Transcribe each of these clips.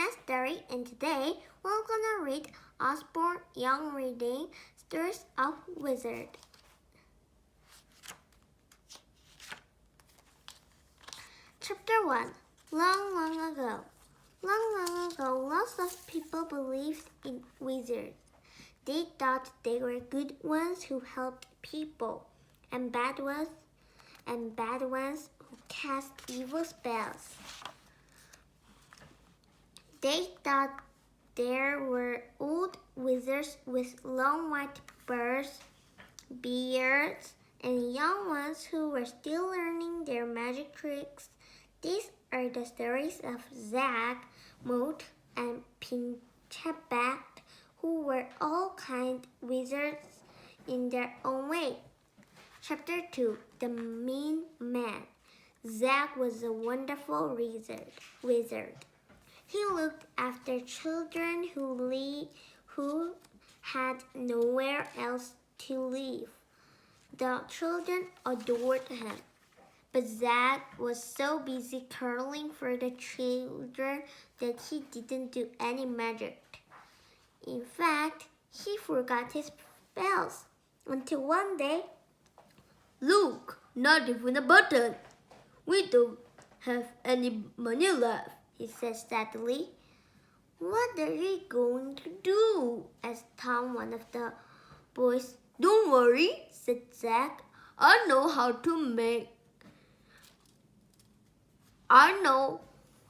Story, and today we're gonna read Osborne Young Reading Stories of Wizard. Chapter 1. Long, long ago. Long ago, lots of people believed in wizards. They thought they were good ones who helped people, and bad ones who cast evil spells. They thought there were old wizards with long white beards, and young ones who were still learning their magic tricks. These are the stories of Zach, Moat, and Pinchback, who were all kind wizards in their own way. Chapter 2. The Mean Man. Zach was a wonderful wizard. He looked after children who had nowhere else to live. The children adored him. But Zach was so busy caring for the children that he didn't do any magic. In fact, he forgot his spells until one day. Look, not even a button. We don't have any money left, he said sadly. What are you going to do? Asked Tom, one of the boys. Don't worry, said Zach. I know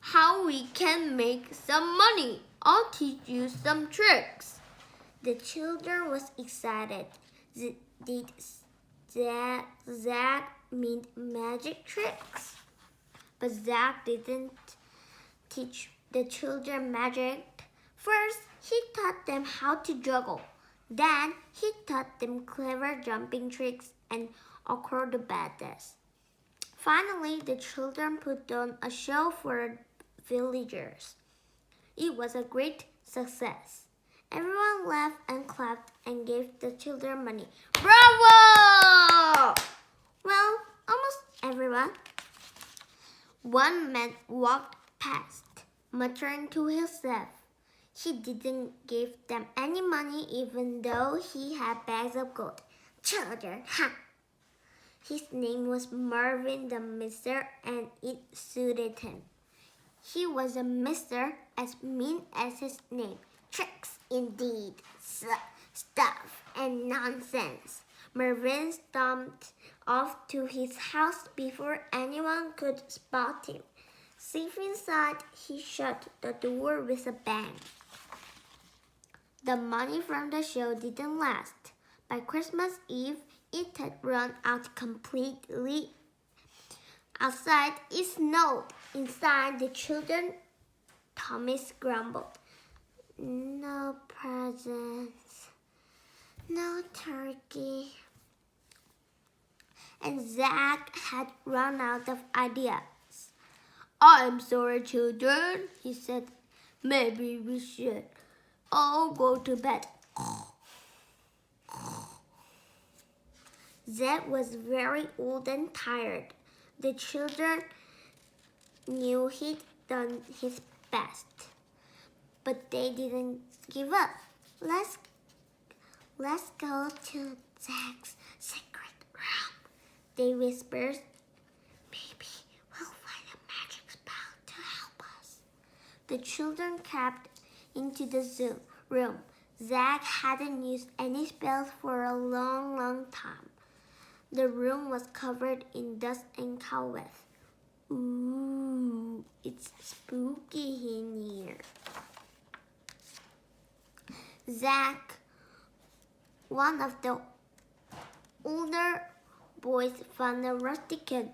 how we can make some money. I'll teach you some tricks. The children was excited. Did Zach mean magic tricks? But Zach didn't teach the children magic. First, he taught them how to juggle. Then, he taught them clever jumping tricks and acrobatics. Finally, the children put on a show for villagers. It was a great success. Everyone laughed and clapped and gave the children money. Bravo! Well, almost everyone. One man walked past, muttering to himself. He didn't give them any money even though he had bags of gold. Children, ha! His name was Marvin the Mister, and it suited him. He was a mister as mean as his name. Tricks indeed, stuff and nonsense. Marvin stomped off to his house before anyone could spot him. Safe inside, he shut the door with a bang. The money from the show didn't last. By Christmas Eve, it had run out completely. Outside, it snowed. Inside, the children, Tommy grumbled. No presents, no turkey. And Zach had run out of ideas. I'm sorry, children, he said. Maybe we should all go to bed. Zach was very old and tired. The children knew he'd done his best, but they didn't give up. Let's go to Zach's secret room, they whispered. Maybe we'll find a magic spell to help us. The children crept into the room. Zach hadn't used any spells for a long time. The room was covered in dust and cobwebs. Ooh, it's spooky in here. Zach, one of the older boys, found a rusty can.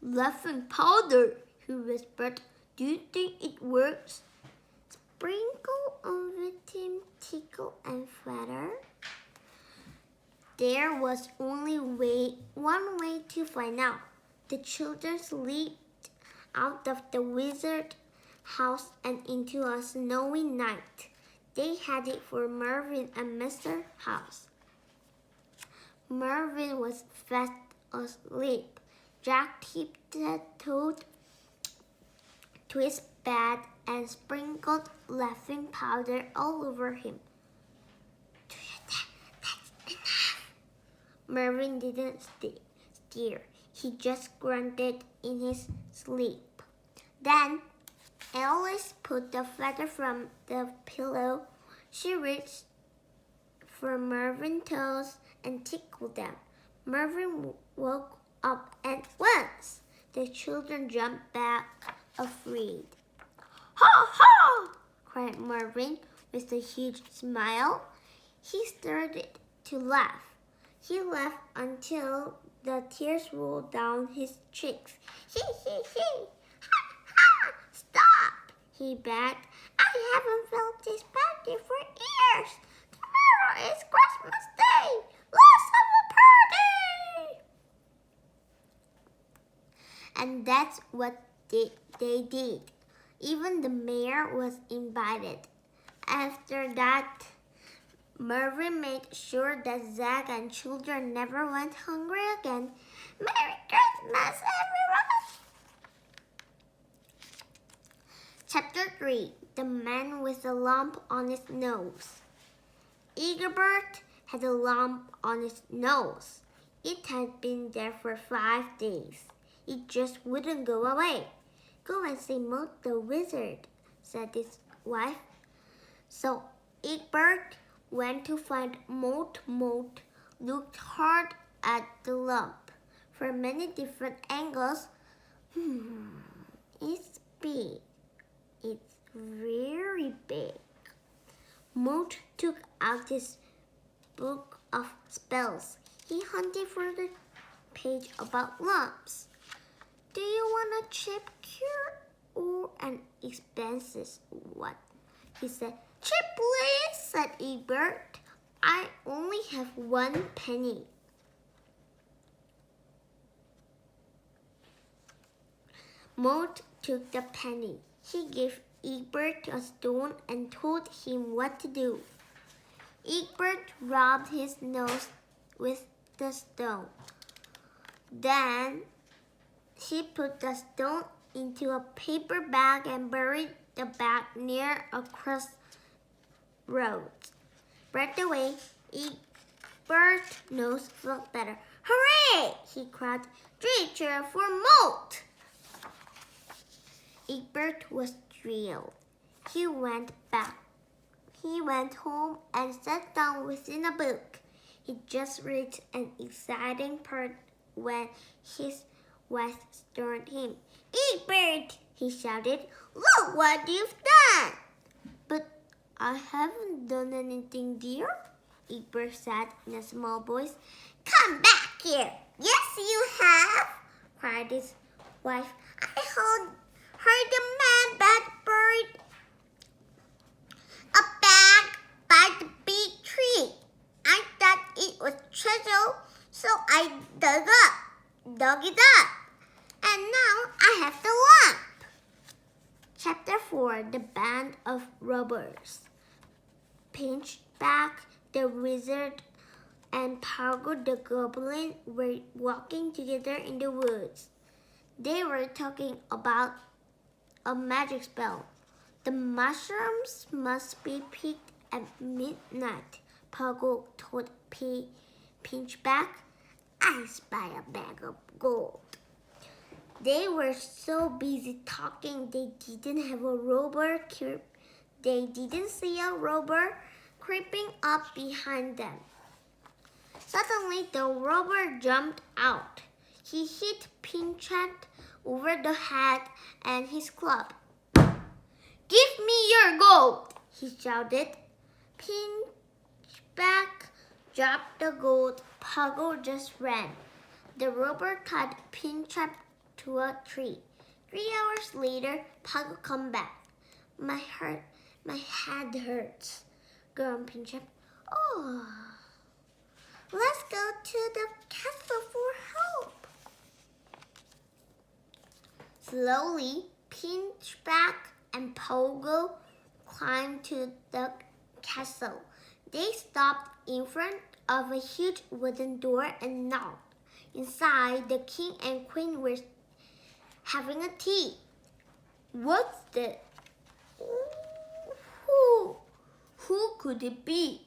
Laughing powder, he whispered. Do you think it works? Sprinkle on victim, tickle, and feather. There was only one way to find out. The children slipped out of the wizard house and into a snowy night. They headed for Marvin and Mr. House. Marvin was fast asleep. Jack tiptoed to his bed and sprinkled laughing powder all over him. "Do you think that's enough?" Mervyn didn't stir. He just grunted in his sleep. Then Alice put the feather from the pillow. She reached for Mervyn's toes and tickled them. Mervyn woke up at once. The children jumped back, afraid. "Ha ha!" cried Mervyn with a huge smile. He started to laugh. He laughed until the tears rolled down his cheeks. "He! Ha ha! Stop!" he begged. "I haven't felt this party for years. Tomorrow is Christmas Day. Let's have a party!" And that's what they did. Even the mayor was invited. After that, Mervyn made sure that Zack and children never went hungry again. Merry Christmas, everyone! Chapter 3. The Man with a Lump on His Nose. Egbert had a lump on his nose. It had been there for 5 days. It just wouldn't go away. "Go and see Moat the wizard," said his wife. So Egbert went to find Moat. Moat looked hard at the lump from many different angles. It's big. It's very big. Moat took out his book of spells. He hunted for the page about lumps. "Do you want a cheap cure or an expensive one?" he said. "Cheap, please," said Egbert. "I only have 1 penny." Moat took the penny. He gave Egbert a stone and told him what to do. Egbert rubbed his nose with the stone. Then he put the stone into a paper bag and buried the bag near a crossroad. Right away, Egbert's nose felt better. "Hooray!" he cried. "3 cheers for Moat!" Egbert was thrilled. He went home and sat down within a book. He just reached an exciting part when his wife stirred him. "Egbert!" he shouted. "Look what you've done!" "But I haven't done anything, dear," Egbert said in a small voice. "Come back here!" "Yes, you have!" cried his wife. "I heard the man bat buried a bag by the big tree. I thought it was treasure, so I dug it up. And now I have the lump." Chapter 4. The Band of Robbers. Pinchback the wizard and Pargo the goblin were walking together in the woods. They were talking about a magic spell. "The mushrooms must be picked at midnight," Pargo told Pinchback. "I spy a bag of gold." They were so busy talking they didn't see a robber creeping up behind them. Suddenly the robber jumped out. He hit Pinchback over the head and his club. "Give me your gold!" he shouted. Pinchback dropped the gold. Pargo just ran. The robber tied Pinchback to a tree. 3 hours later, Pargo came back. My head hurts," groaned Pinchback. "Oh, let's go to the castle for help." Slowly, Pinchback and Pogo climbed to the castle. They stopped in front of a huge wooden door and knocked. Inside, the king and queen were having a tea. What's that? Who could it be?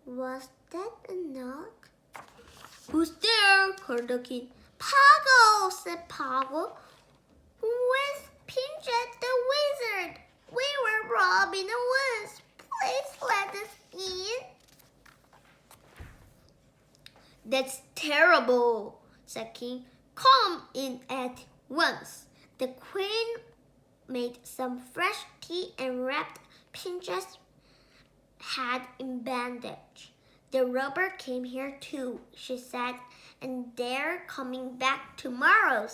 Was that a knock? Who's there? Called the king. Poggle, said Poggle. With Pinchet the wizard. We were robbing the woods. Please let us in. That's terrible, said King. Come in at once. The queen made some fresh tea and wrapped Pinchet's head in bandage. The robber came here too, she said, and they're coming back tomorrow.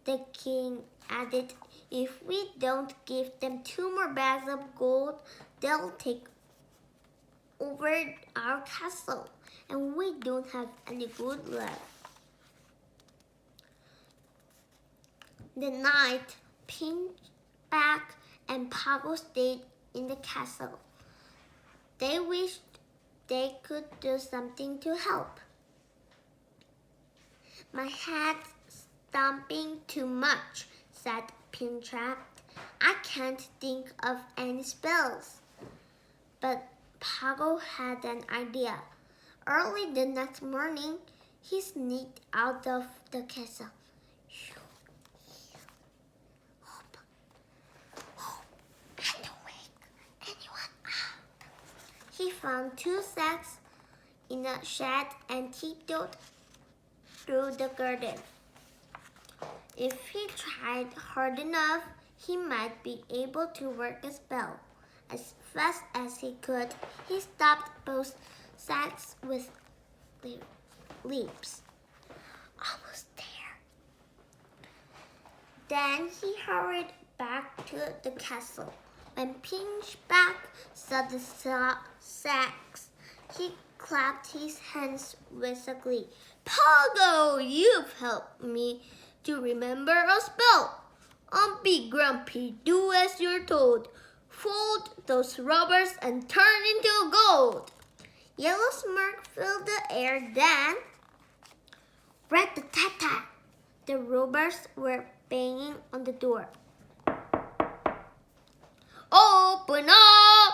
The king added, if we don't give them 2 more bags of gold, they'll take over our castle, and we don't have any gold left. The night, Pinchback and Poggle stayed in the castle. They wished they could do something to help. My head's stomping too much, said Pinchback. I can't think of any spells. But Poggle had an idea. Early the next morning, he sneaked out of the castle. He found 2 sacks in a shed and tiptoed through the garden. If he tried hard enough, he might be able to work a spell. As fast as he could, he stopped both sacks with their leaps. Almost there. Then he hurried back to the castle. When Pinchback saw the sacks, he clapped his hands with a glee. Poggle, you've helped me to remember a spell. Be grumpy, do as you're told. Fold those robbers and turn into gold. Yellow smoke filled the air, then rat-a-tat-tat. The robbers were banging on the door. Open up!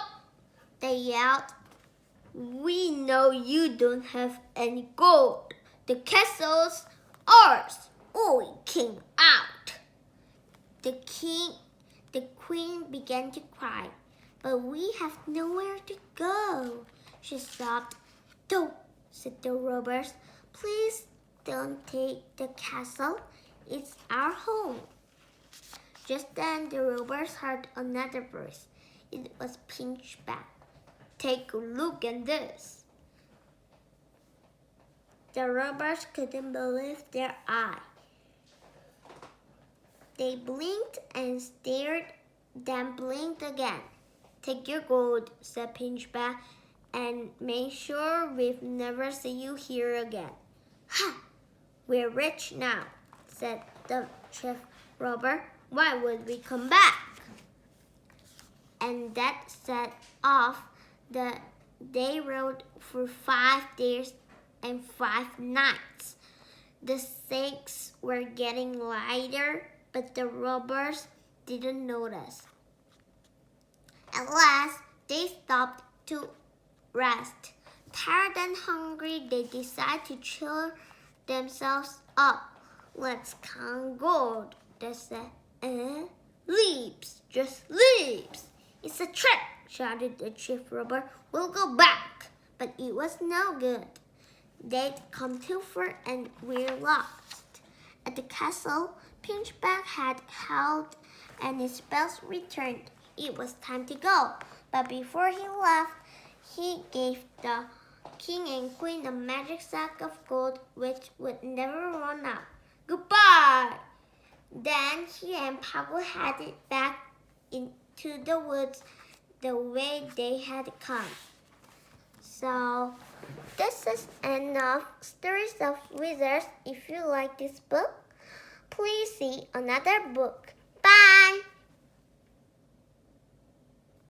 They yelled. We know you don't have any gold. The castle's ours. We came out. The queen began to cry. But we have nowhere to go, she sobbed. Don't, said the robbers. Please don't take the castle. It's our home. Just then the robbers heard another voice. It was Pinchback. Take a look at this. The robbers couldn't believe their eyes. They blinked and stared, then blinked again. Take your gold, said Pinchback, and make sure we've never seen you here again. Ha! We're rich now, said the chief robber. Why would we come back? And that set off. They rode for 5 days and 5 nights. The stakes were getting lighter, but the robbers didn't notice. At last, they stopped to rest. Tired and hungry, they decided to cheer themselves up. Let's count gold, they said. Leaps, just leaps. It's a trick, shouted the chief robber. We'll go back. But it was no good. They'd come too far and we're lost. At the castle, Pinchback had held and his spells returned. It was time to go. But before he left, he gave the king and queen a magic sack of gold which would never run out. Goodbye! Then he and Poggle headed back into the woods the way they had come. So, this is enough stories of wizards. If you like this book, please see another book.